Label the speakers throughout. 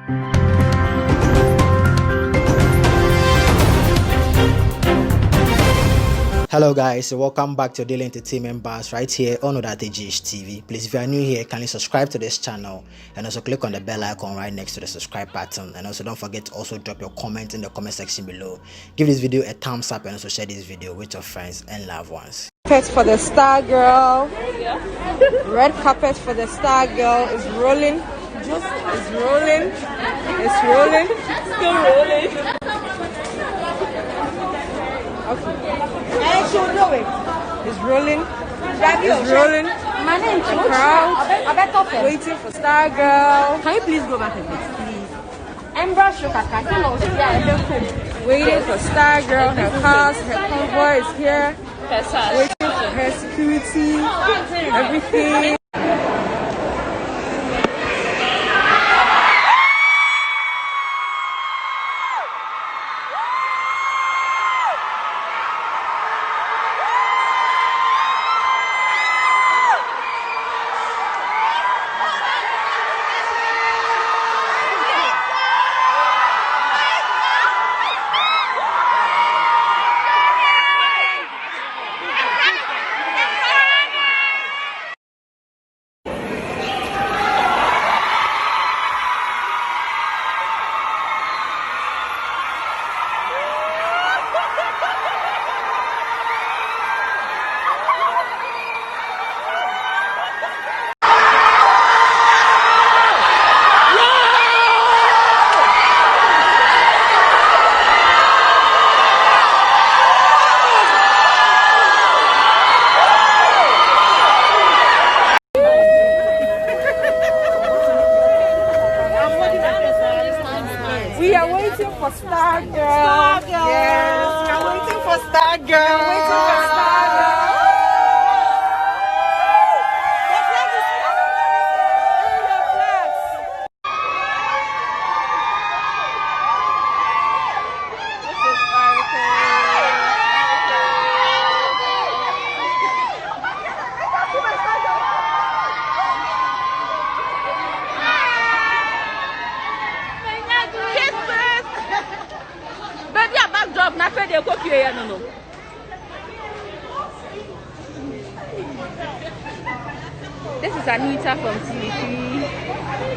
Speaker 1: Hello guys, welcome back to Daily Entertainment Bars right here on GH TV. Please, if you are new here, kindly subscribe to this channel and also click on the bell icon right next to the subscribe button. And also don't forget to also drop your comment in the comment section below. Give this video a thumbs up and also share this video with your friends and loved ones.
Speaker 2: Carpet for the star girl. Red carpet for the star girl is rolling. Just is rolling. It's rolling. Still rolling. Okay. It's rolling. It's rolling.
Speaker 3: My name is
Speaker 2: Crowd waiting for star girl.
Speaker 3: Can you please go back a bit, please? And brush your
Speaker 2: Waiting for star girl. Her cars, her convoy is here. Waiting for her security. Everything. We are waiting for Star Girl.
Speaker 3: Star Girl.
Speaker 2: Yes, we are waiting for Star Girl. We are waiting for Star Girl. The flag is here. The flags. This is
Speaker 3: baby, a backdrop, not for the copy. No. This is Anita from TV3.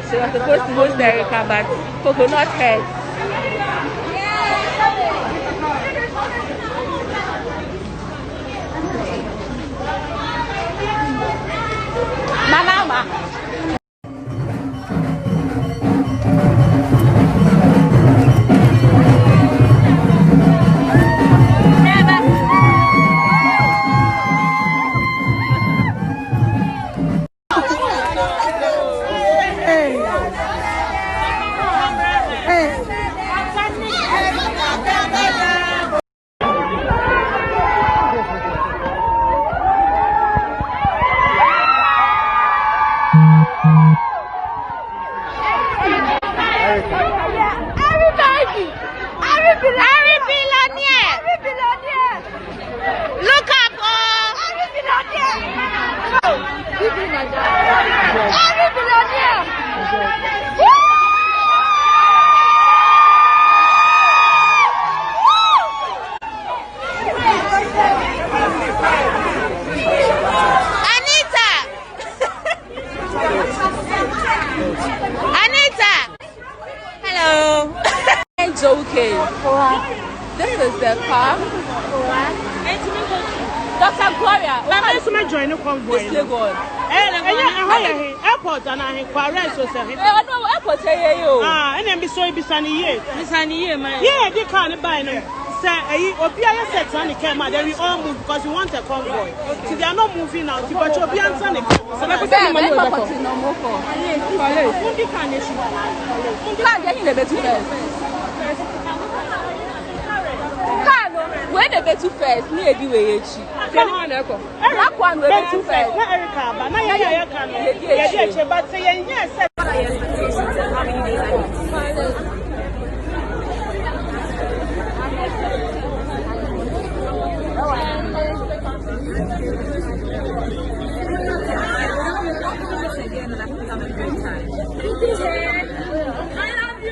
Speaker 3: She was supposed to host Erica, but coconut head. Mama. Look up, BBNaija. Anita. Hello. It's okay. This is the car. Dr. Gloria.
Speaker 4: I'm going to join the convoy. Airport and I inquire so say.
Speaker 3: No airport here you.
Speaker 4: And then be so be sunny man. Yeah, they can't buy no. Say Obia said sunny came out, then we all move because we want a convoy. So they are not moving now. But Obia sunny. So let's say money no more for.
Speaker 3: Can't get in the bed first. When the bed first, near the way. That one will be first.
Speaker 4: Erica, but now you can. But say yes.
Speaker 3: I love you.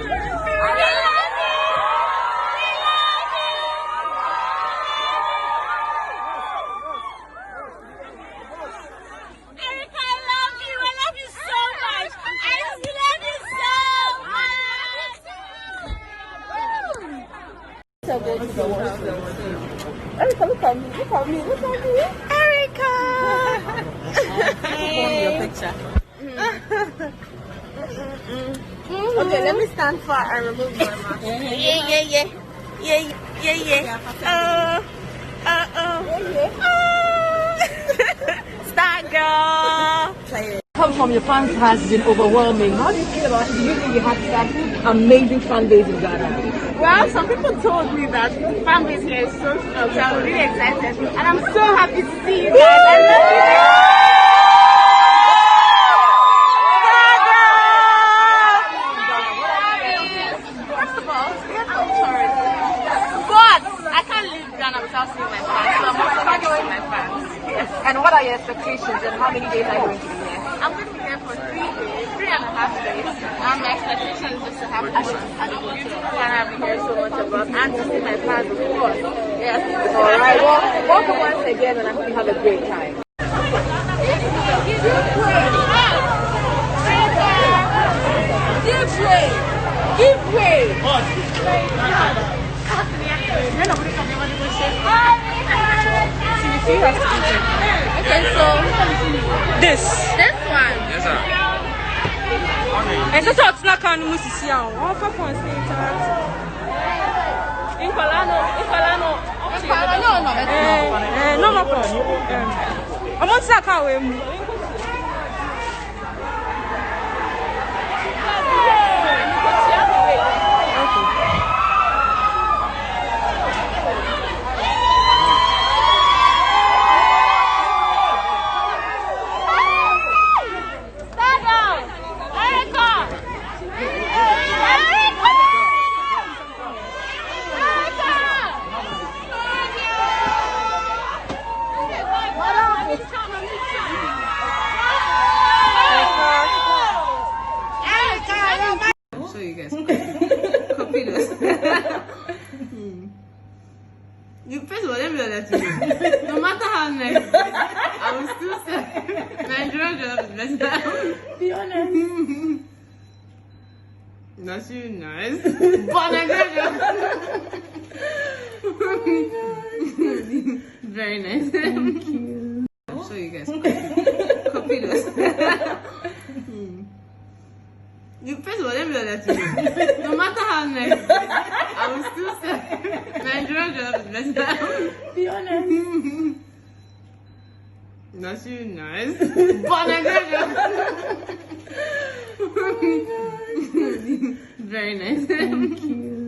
Speaker 3: Erica, go to the washroom. Erica, look at me. Look at me. Look at me. Erica! Hey. Your picture. Okay, let me stand far and remove my mask. Yeah. Star girl.
Speaker 5: Come from your fans has been overwhelming. How do you feel about it? Do you think you have that amazing fan base in Ghana?
Speaker 3: Well, some people told me that the fan base here is so strong, so I'm really excited. And I'm so happy to see you guys. I love you guys. First of all, I'm sorry. But I can't leave Ghana without seeing my fans. So I'm also happy to see my fans. Yes.
Speaker 5: And what are your expectations and how many days are you going to be here?
Speaker 3: I'm going to be here for 3 days, 3.5 days. My expectation is just to have fun at the beautiful Ghana I've been hearing so much about, and to see my fans, of course. Yes.
Speaker 5: All right. Well, welcome once again, and I hope you have a great time.
Speaker 3: Give way. Okay, so
Speaker 4: This
Speaker 3: one.
Speaker 6: Yes, sir.
Speaker 4: and so it's not kind of music. All for points. In Colano. No more. I'm on Saka.
Speaker 6: Show you guys. Copy this. You first of all, let me know that to you. No matter how nice, I will still say Nigerian job is better.
Speaker 3: Be honest.
Speaker 6: Not you nice, but Nigerian job. Very nice. Thank you. I'll show you guys. Copy this. You first of all, let me know that to you. No matter how nice, I will still say Nigerian job is better.
Speaker 3: Be honest.
Speaker 6: Not you nice, but Nigerian job. Very nice. Thank you.